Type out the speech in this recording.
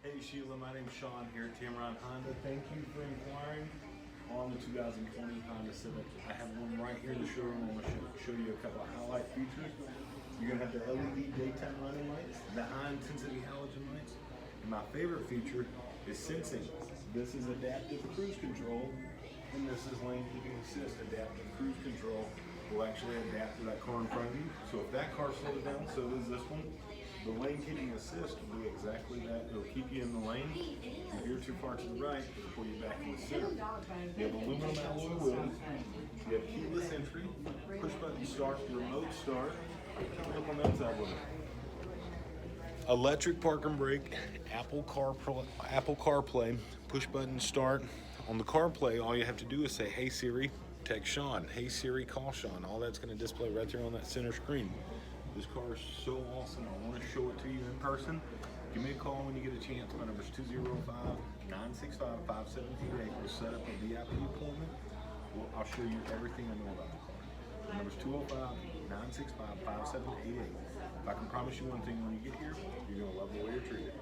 Hey Sheila, my name's Sean here at Tameron Honda. Thank you for inquiring on the 2020 Honda Civic. I have one right here in the showroom. I'm going to show you a couple of highlight features. You're going to have the LED daytime running lights, the high intensity halogen lights, and my favorite feature is sensing. This is adaptive cruise control, and this is lane keeping assist. Adaptive cruise control will actually adapt to that car in front of you. So if that car slows down, so does this one. The lane keeping assist will do exactly that. It'll keep you in the lane. If you're too far to the right, it'll pull you back in the center. You have aluminum alloy wheels. You have keyless entry, push button start, remote start. Look on that side with it. Electric park and brake, Apple CarPlay, push button start. On the CarPlay, all you have to do is say, "Hey Siri, text Sean." "Hey Siri, call Sean." All that's going to display right there on that center screen. This car is so awesome. I want to show it to you in person. Give me a call when you get a chance. My number is 205-965-5788. We'll set up a VIP appointment. I'll show you everything I know about the car. My number is 205-965-5788. If I can promise you one thing when you get here, you're going to love the way you're treated.